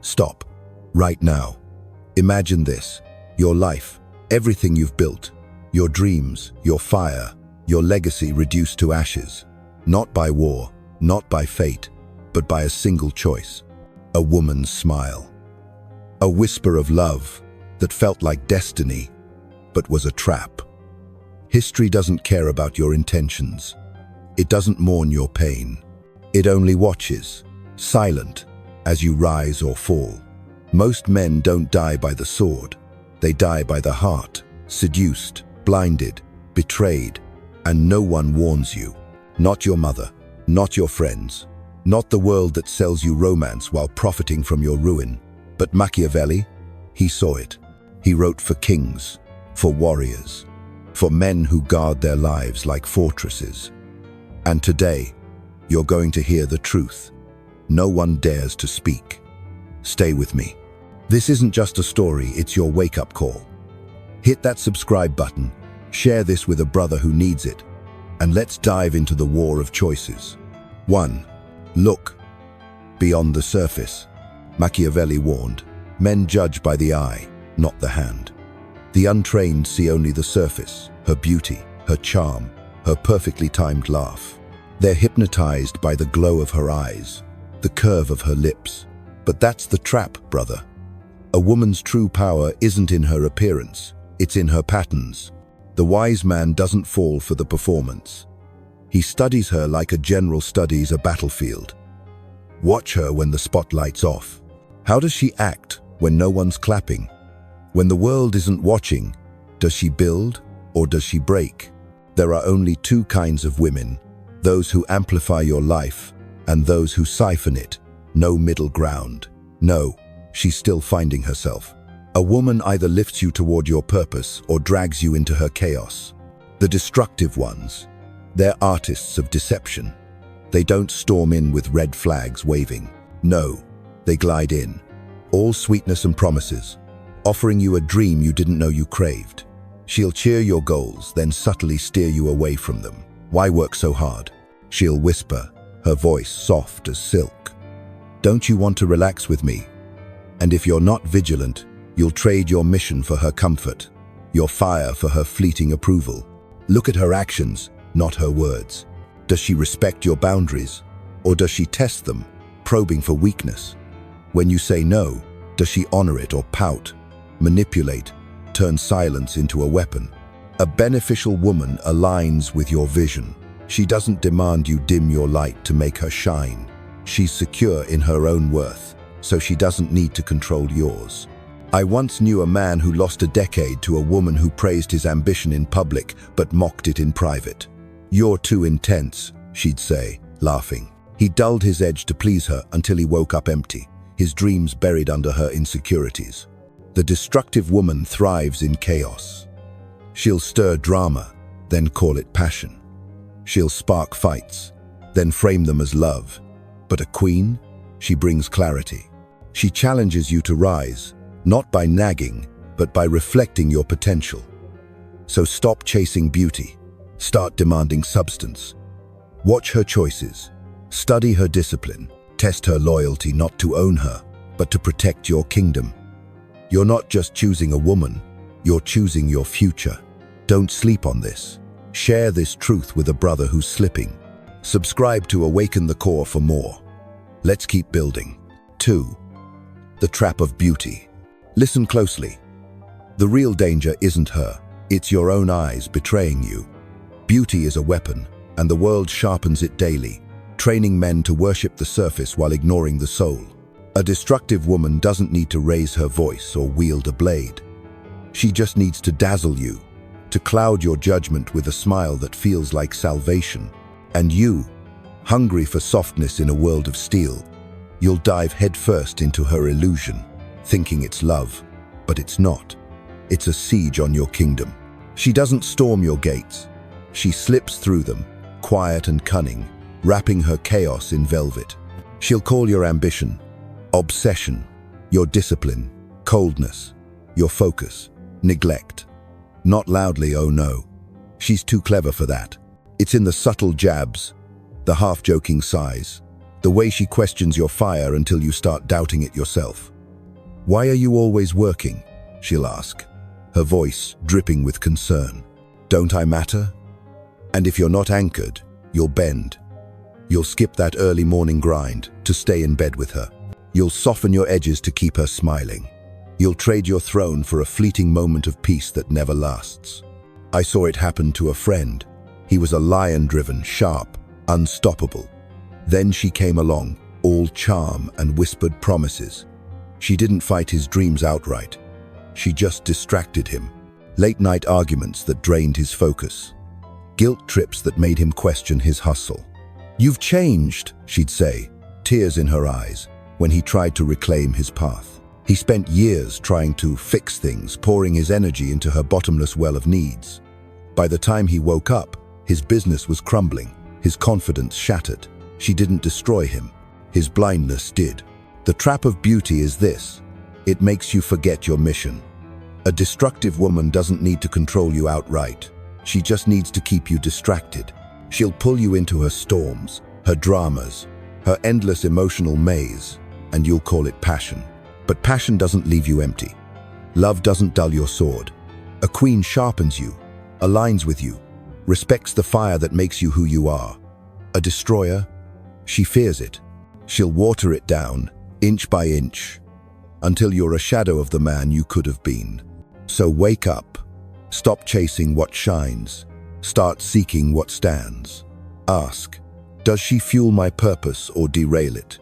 Stop. Right now. Imagine this. Your life, everything you've built, your dreams, your fire, your legacy reduced to ashes. Not by war, not by fate, but by a single choice. A woman's smile. A whisper of love that felt like destiny, but was a trap. History doesn't care about your intentions. It doesn't mourn your pain. It only watches, silent, as you rise or fall. Most men don't die by the sword. They die by the heart, seduced, blinded, betrayed, and no one warns you. Not your mother, not your friends, not the world that sells you romance while profiting from your ruin. But Machiavelli, he saw it. He wrote for kings, for warriors, for men who guard their lives like fortresses. And today, you're going to hear the truth. No one dares to speak. Stay with me. This isn't just a story, it's your wake-up call. Hit that subscribe button, share this with a brother who needs it, and let's dive into the war of choices. 1. Look beyond the surface. Machiavelli warned, men judge by the eye, not the hand. The untrained see only the surface, her beauty, her charm, her perfectly timed laugh. They're hypnotized by the glow of her eyes, the curve of her lips. But that's the trap, brother. A woman's true power isn't in her appearance, it's in her patterns. The wise man doesn't fall for the performance. He studies her like a general studies a battlefield. Watch her when the spotlight's off. How does she act when no one's clapping? When the world isn't watching, does she build or does she break? There are only two kinds of women, those who amplify your life and those who siphon it. No middle ground. No, she's still finding herself. A woman either lifts you toward your purpose or drags you into her chaos. The destructive ones, they're artists of deception. They don't storm in with red flags waving. No, they glide in, all sweetness and promises, offering you a dream you didn't know you craved. She'll cheer your goals, then subtly steer you away from them. Why work so hard? She'll whisper, her voice soft as silk. Don't you want to relax with me? And if you're not vigilant, you'll trade your mission for her comfort, your fire for her fleeting approval. Look at her actions, not her words. Does she respect your boundaries, or does she test them, probing for weakness? When you say no, does she honor it or pout, manipulate, turn silence into a weapon? A beneficial woman aligns with your vision. She doesn't demand you dim your light to make her shine. She's secure in her own worth, so she doesn't need to control yours. I once knew a man who lost a decade to a woman who praised his ambition in public but mocked it in private. "You're too intense," she'd say, laughing. He dulled his edge to please her until he woke up empty, his dreams buried under her insecurities. The destructive woman thrives in chaos. She'll stir drama, then call it passion. She'll spark fights, then frame them as love. But a queen? She brings clarity. She challenges you to rise, not by nagging, but by reflecting your potential. So stop chasing beauty. Start demanding substance. Watch her choices. Study her discipline. Test her loyalty not to own her, but to protect your kingdom. You're not just choosing a woman, you're choosing your future. Don't sleep on this. Share this truth with a brother who's slipping. Subscribe to Awaken the Core for more. Let's keep building. 2. The trap of beauty. Listen closely. The real danger isn't her. It's your own eyes betraying you. Beauty is a weapon, and the world sharpens it daily, training men to worship the surface while ignoring the soul. A destructive woman doesn't need to raise her voice or wield a blade. She just needs to dazzle you, to cloud your judgment with a smile that feels like salvation. And you, hungry for softness in a world of steel, you'll dive headfirst into her illusion, thinking it's love, but it's not. It's a siege on your kingdom. She doesn't storm your gates. She slips through them, quiet and cunning, wrapping her chaos in velvet. She'll call your ambition obsession, your discipline coldness, your focus neglect. Not loudly, oh no. She's too clever for that. It's in the subtle jabs, the half-joking sighs, the way she questions your fire until you start doubting it yourself. Why are you always working? She'll ask, her voice dripping with concern. Don't I matter? And if you're not anchored, you'll bend. You'll skip that early morning grind to stay in bed with her. You'll soften your edges to keep her smiling. You'll trade your throne for a fleeting moment of peace that never lasts. I saw it happen to a friend. He was a lion-driven, sharp, unstoppable. Then she came along, all charm and whispered promises. She didn't fight his dreams outright. She just distracted him. Late-night arguments that drained his focus. Guilt trips that made him question his hustle. You've changed, she'd say, tears in her eyes, when he tried to reclaim his path. He spent years trying to fix things, pouring his energy into her bottomless well of needs. By the time he woke up, his business was crumbling, his confidence shattered. She didn't destroy him. His blindness did. The trap of beauty is this: it makes you forget your mission. A destructive woman doesn't need to control you outright. She just needs to keep you distracted. She'll pull you into her storms, her dramas, her endless emotional maze, and you'll call it passion. But passion doesn't leave you empty. Love doesn't dull your sword. A queen sharpens you, aligns with you, respects the fire that makes you who you are. A destroyer, she fears it. She'll water it down, inch by inch, until you're a shadow of the man you could have been. So wake up. Stop chasing what shines. Start seeking what stands. Ask, does she fuel my purpose or derail it?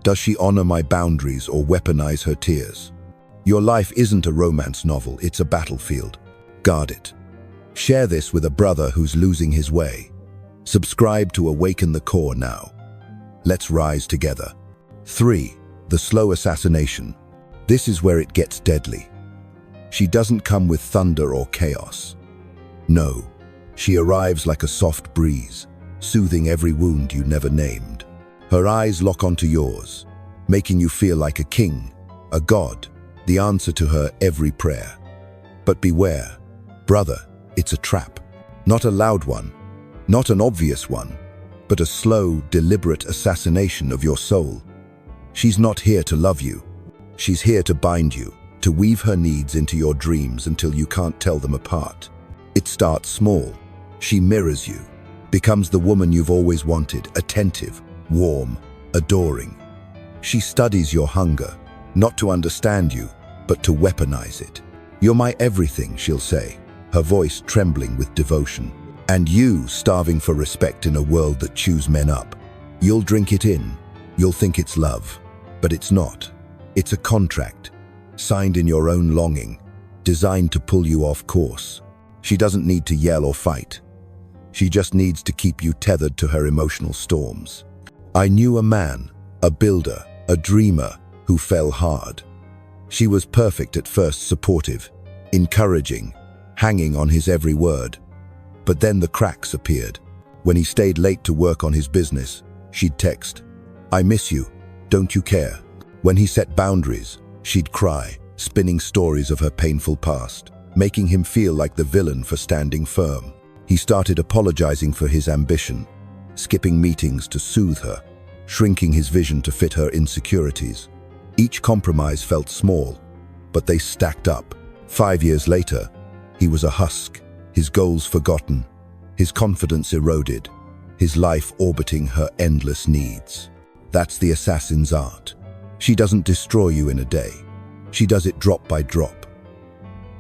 Does she honor my boundaries or weaponize her tears? Your life isn't a romance novel, it's a battlefield. Guard it. Share this with a brother who's losing his way. Subscribe to Awaken the Core now. Let's rise together. 3. The slow assassination. This is where it gets deadly. She doesn't come with thunder or chaos. No, she arrives like a soft breeze, soothing every wound you never named. Her eyes lock onto yours, making you feel like a king, a god, the answer to her every prayer. But beware, brother, it's a trap. Not a loud one, not an obvious one, but a slow, deliberate assassination of your soul. She's not here to love you. She's here to bind you, to weave her needs into your dreams until you can't tell them apart. It starts small. She mirrors you, becomes the woman you've always wanted, attentive, warm, adoring. She studies your hunger, not to understand you, but to weaponize it. You're my everything, she'll say, her voice trembling with devotion. And you, starving for respect in a world that chews men up. You'll drink it in. You'll think it's love, but it's not. It's a contract, signed in your own longing, designed to pull you off course. She doesn't need to yell or fight. She just needs to keep you tethered to her emotional storms. I knew a man, a builder, a dreamer, who fell hard. She was perfect at first, supportive, encouraging, hanging on his every word. But then the cracks appeared. When he stayed late to work on his business, she'd text, "I miss you, don't you care?" When he set boundaries, she'd cry, spinning stories of her painful past, making him feel like the villain for standing firm. He started apologizing for his ambition, skipping meetings to soothe her, shrinking his vision to fit her insecurities. Each compromise felt small, but they stacked up. 5 years later, he was a husk, his goals forgotten, his confidence eroded, his life orbiting her endless needs. That's the assassin's art. She doesn't destroy you in a day. She does it drop by drop.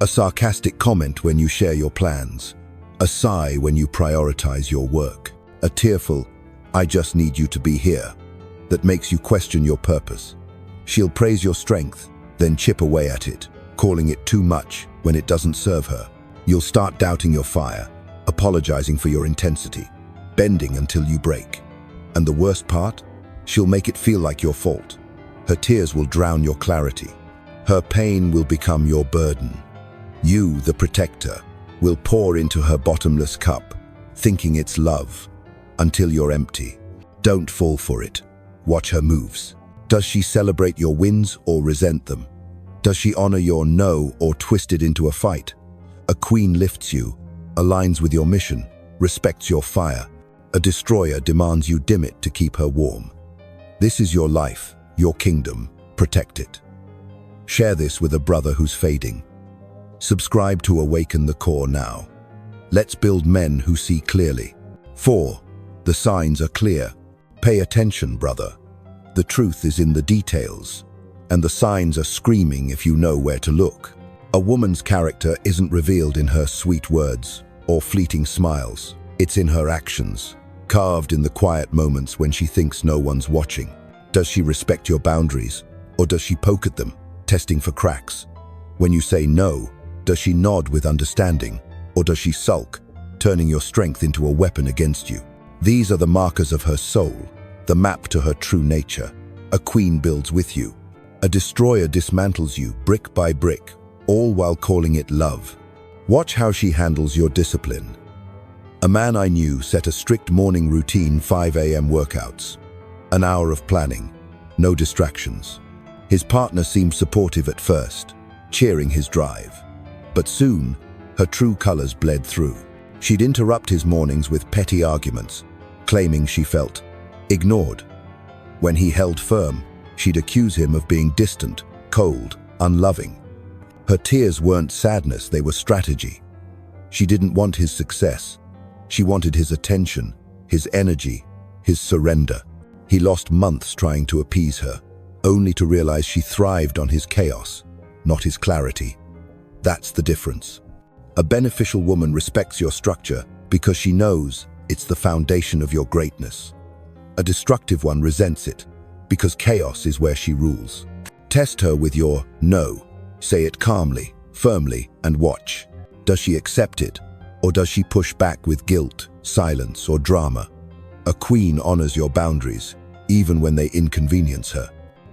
A sarcastic comment when you share your plans, a sigh when you prioritize your work, a tearful, "I just need you to be here," that makes you question your purpose. She'll praise your strength, then chip away at it, calling it too much when it doesn't serve her. You'll start doubting your fire, apologizing for your intensity, bending until you break. And the worst part? She'll make it feel like your fault. Her tears will drown your clarity. Her pain will become your burden. You, the protector, will pour into her bottomless cup, thinking it's love, until you're empty. Don't fall for it. Watch her moves. Does she celebrate your wins or resent them? Does she honor your no or twist it into a fight? A queen lifts you, aligns with your mission, respects your fire. A destroyer demands you dim it to keep her warm. This is your life, your kingdom. Protect it. Share this with a brother who's fading. Subscribe to Awaken the Core now. Let's build men who see clearly. 4. The signs are clear. Pay attention, brother. The truth is in the details, and the signs are screaming if you know where to look. A woman's character isn't revealed in her sweet words or fleeting smiles. It's in her actions, carved in the quiet moments when she thinks no one's watching. Does she respect your boundaries, or does she poke at them, testing for cracks? When you say no, does she nod with understanding, or does she sulk, turning your strength into a weapon against you? These are the markers of her soul, the map to her true nature. A queen builds with you. A destroyer dismantles you brick by brick, all while calling it love. Watch how she handles your discipline. A man I knew set a strict morning routine, 5 a.m. workouts. An hour of planning, no distractions. His partner seemed supportive at first, cheering his drive. But soon, her true colors bled through. She'd interrupt his mornings with petty arguments, claiming she felt ignored. When he held firm, she'd accuse him of being distant, cold, unloving. Her tears weren't sadness, they were strategy. She didn't want his success. She wanted his attention, his energy, his surrender. He lost months trying to appease her, only to realize she thrived on his chaos, not his clarity. That's the difference. A beneficial woman respects your structure because she knows it's the foundation of your greatness. A destructive one resents it because chaos is where she rules. Test her with your no. Say it calmly, firmly, and watch. Does she accept it, or does she push back with guilt, silence, or drama? A queen honors your boundaries, even when they inconvenience her.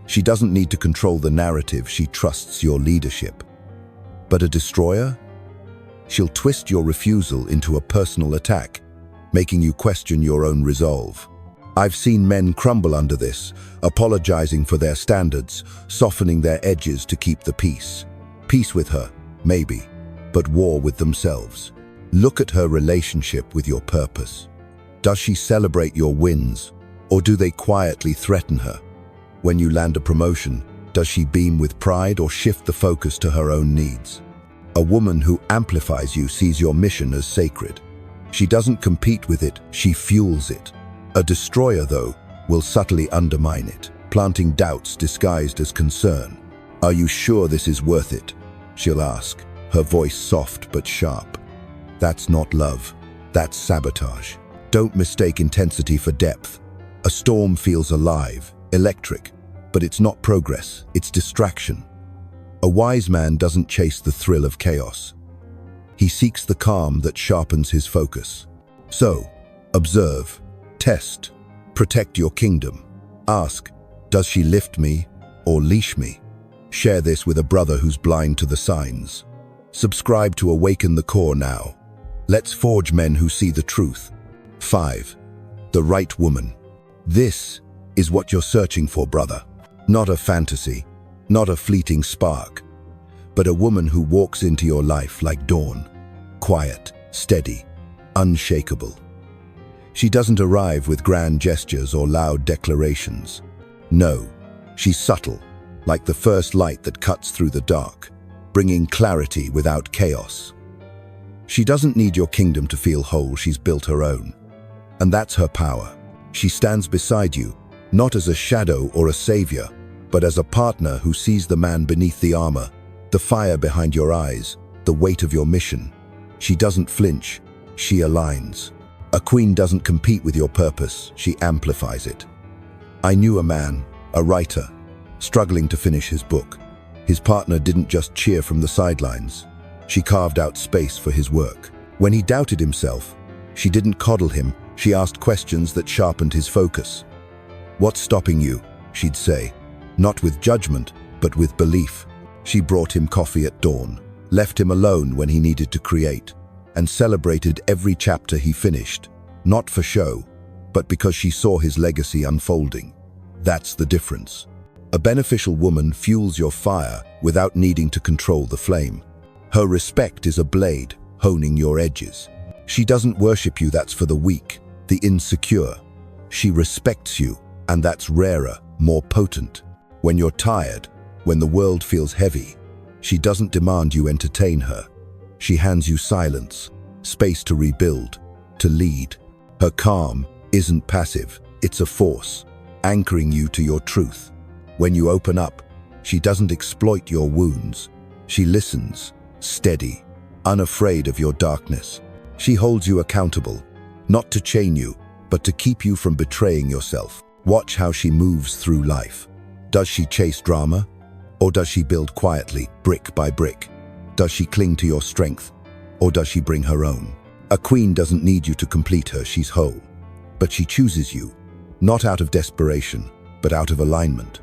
She doesn't need to control the narrative, she trusts your leadership. But a destroyer? She'll twist your refusal into a personal attack, making you question your own resolve. I've seen men crumble under this, apologizing for their standards, softening their edges to keep the peace. Peace with her, maybe, but war with themselves. Look at her relationship with your purpose. Does she celebrate your wins, or do they quietly threaten her? When you land a promotion, does she beam with pride or shift the focus to her own needs? A woman who amplifies you sees your mission as sacred. She doesn't compete with it, she fuels it. A destroyer, though, will subtly undermine it, planting doubts disguised as concern. Are you sure this is worth it? She'll ask, her voice soft but sharp. That's not love, that's sabotage. Don't mistake intensity for depth. A storm feels alive, electric, but it's not progress, it's distraction. A wise man doesn't chase the thrill of chaos. He seeks the calm that sharpens his focus. So, observe, test, protect your kingdom. Ask, does she lift me or leash me? Share this with a brother who's blind to the signs. Subscribe to Awaken the Core now. Let's forge men who see the truth. 5. The right woman. This is what you're searching for, brother. Not a fantasy, not a fleeting spark, but a woman who walks into your life like dawn, quiet, steady, unshakable. She doesn't arrive with grand gestures or loud declarations. No, she's subtle, like the first light that cuts through the dark, bringing clarity without chaos. She doesn't need your kingdom to feel whole, she's built her own. And that's her power. She stands beside you, not as a shadow or a savior, but as a partner who sees the man beneath the armor, the fire behind your eyes, the weight of your mission. She doesn't flinch, she aligns. A queen doesn't compete with your purpose, she amplifies it. I knew a man, a writer, struggling to finish his book. His partner didn't just cheer from the sidelines. She carved out space for his work. When he doubted himself, she didn't coddle him, she asked questions that sharpened his focus. "What's stopping you?" she'd say, not with judgment, but with belief. She brought him coffee at dawn, left him alone when he needed to create, and celebrated every chapter he finished, not for show, but because she saw his legacy unfolding. That's the difference. A beneficial woman fuels your fire without needing to control the flame. Her respect is a blade, honing your edges. She doesn't worship you, that's for the weak, the insecure. She respects you, and that's rarer, more potent. When you're tired, When the world feels heavy, she doesn't demand you entertain her. She hands you silence, space to rebuild, to lead. Her calm isn't passive, it's a force, anchoring you to your truth. When you open up, she doesn't exploit your wounds. She listens, steady, unafraid of your darkness. She holds you accountable, not to chain you, but to keep you from betraying yourself. Watch how she moves through life. Does she chase drama? Or does she build quietly, brick by brick? Does she cling to your strength? Or does she bring her own? A queen doesn't need you to complete her, she's whole. But she chooses you, not out of desperation, but out of alignment.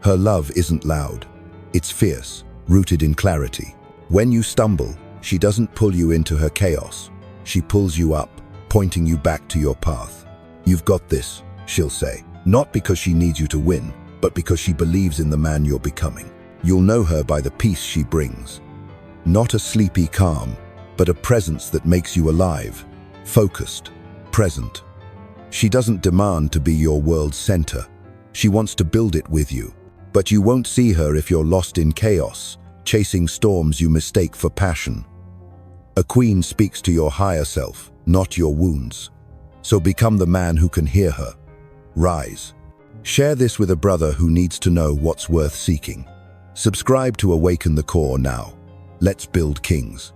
Her love isn't loud. It's fierce, rooted in clarity. When you stumble, she doesn't pull you into her chaos. She pulls you up, pointing you back to your path. You've got this, she'll say, not because she needs you to win, but because she believes in the man you're becoming. You'll know her by the peace she brings. Not a sleepy calm, but a presence that makes you alive, focused, present. She doesn't demand to be your world's center. She wants to build it with you. But you won't see her if you're lost in chaos, chasing storms you mistake for passion. A queen speaks to your higher self, not your wounds. So become the man who can hear her. Rise. Share this with a brother who needs to know what's worth seeking. Subscribe to Awaken the Core now. Let's build kings.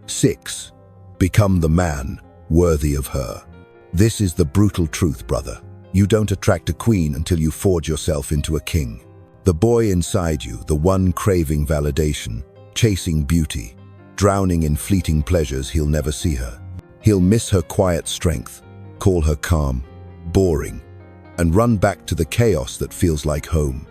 6. Become the man worthy of her. This is the brutal truth, brother. You don't attract a queen until you forge yourself into a king. The boy inside you, the one craving validation, chasing beauty, drowning in fleeting pleasures, he'll never see her. He'll miss her quiet strength, call her calm, boring, and run back to the chaos that feels like home.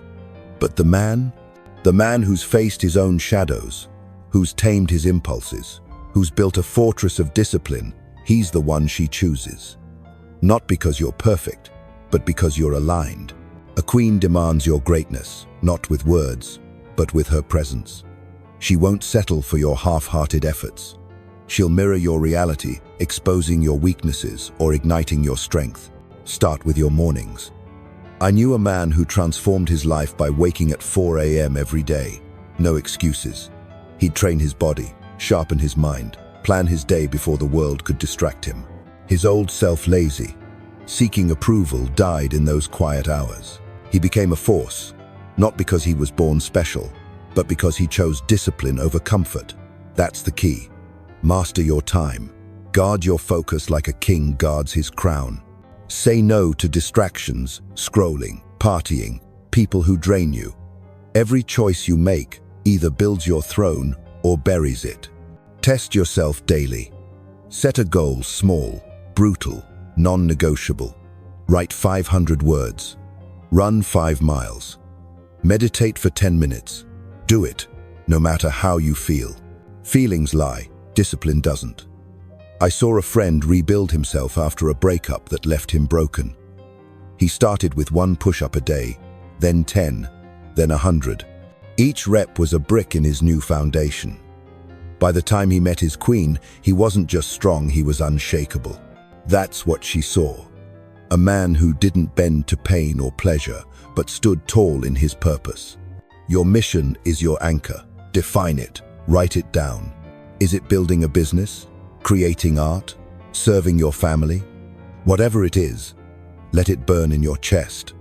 But the man who's faced his own shadows, who's tamed his impulses, who's built a fortress of discipline, he's the one she chooses. Not because you're perfect, but because you're aligned. A queen demands your greatness, not with words, but with her presence. She won't settle for your half-hearted efforts. She'll mirror your reality, exposing your weaknesses or igniting your strength. Start with your mornings. I knew a man who transformed his life by waking at 4 a.m. every day. No excuses. He'd train his body, sharpen his mind, plan his day before the world could distract him. His old self, lazy, seeking approval, died in those quiet hours. He became a force, not because he was born special, but because he chose discipline over comfort. That's the key. Master your time. Guard your focus like a king guards his crown. Say no to distractions, scrolling, partying, people who drain you. Every choice you make either builds your throne or buries it. Test yourself daily. Set a goal small, brutal, non-negotiable. Write 500 words. Run 5 miles. Meditate for 10 minutes. Do it, no matter how you feel. Feelings lie, discipline doesn't. I saw a friend rebuild himself after a breakup that left him broken. He started with 1 push-up a day, then 10, then 100. Each rep was a brick in his new foundation. By the time he met his queen, he wasn't just strong, he was unshakable. That's what she saw. A man who didn't bend to pain or pleasure, but stood tall in his purpose. Your mission is your anchor. Define it. Write it down. Is it building a business? Creating art? Serving your family? Whatever it is, let it burn in your chest.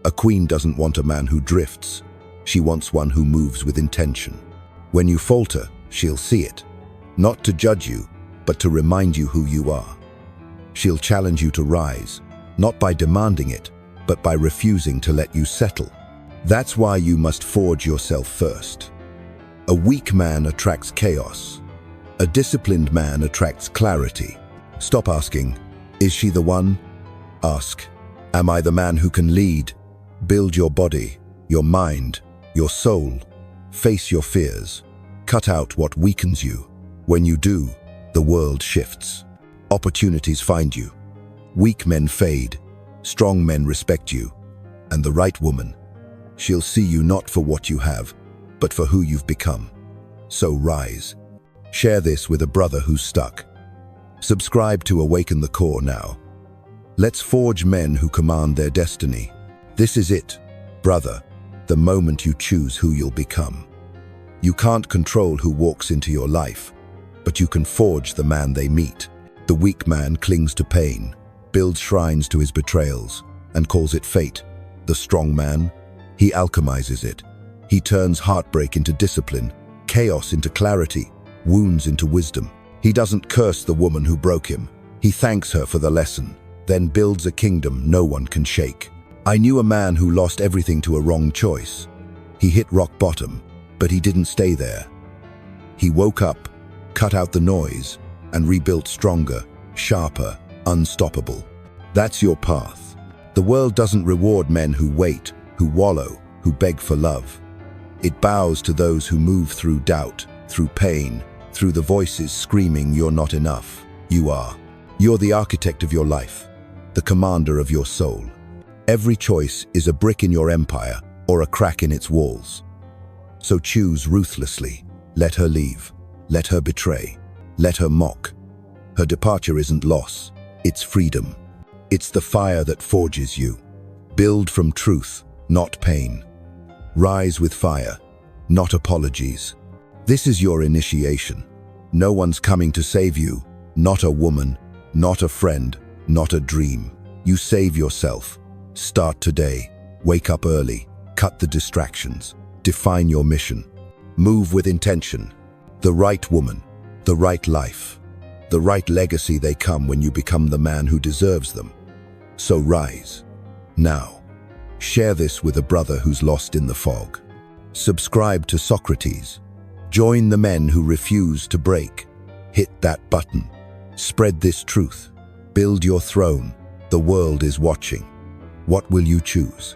A queen doesn't want a man who drifts. She wants one who moves with intention. When you falter, she'll see it. Not to judge you, but to remind you who you are. She'll challenge you to rise, not by demanding it, but by refusing to let you settle. That's why you must forge yourself first. A weak man attracts chaos. A disciplined man attracts clarity. Stop asking, is she the one? Ask, am I the man who can lead? Build your body, your mind, your soul. Face your fears. Cut out what weakens you. When you do, the world shifts. Opportunities find you. Weak men fade. Strong men respect you. And the right woman, she'll see you not for what you have, but for who you've become. So rise. Share this with a brother who's stuck. Subscribe to Awaken the Core now. Let's forge men who command their destiny. This is it, brother. the moment you choose who you'll become. You can't control who walks into your life, but you can forge the man they meet. The weak man clings to pain, builds shrines to his betrayals, and calls it fate. The strong man, he alchemizes it. He turns heartbreak into discipline, chaos into clarity, wounds into wisdom. He doesn't curse the woman who broke him. He thanks her for the lesson, then builds a kingdom no one can shake. I knew a man who lost everything to a wrong choice. He hit rock bottom, but he didn't stay there. He woke up, cut out the noise, and rebuilt stronger, sharper, unstoppable. That's your path. The world doesn't reward men who wait, who wallow, who beg for love. It bows to those who move through doubt, through pain, through the voices screaming you're not enough. You are. You're the architect of your life, the commander of your soul. Every choice is a brick in your empire or a crack in its walls. So choose ruthlessly. Let her leave. Let her betray. Let her mock. Her departure isn't loss. It's freedom. It's the fire that forges you. Build from truth, not pain. Rise with fire, not apologies. This is your initiation. No one's coming to save you. Not a woman, not a friend, not a dream. You save yourself. Start today. Wake up early. Cut the distractions. Define your mission. Move with intention. The right woman, the right life, the right legacy, they come when you become the man who deserves them. So rise. Now. Share this with a brother who's lost in the fog. Subscribe to Socrates. Join the men who refuse to break. Hit that button. Spread this truth. Build your throne. The world is watching. What will you choose?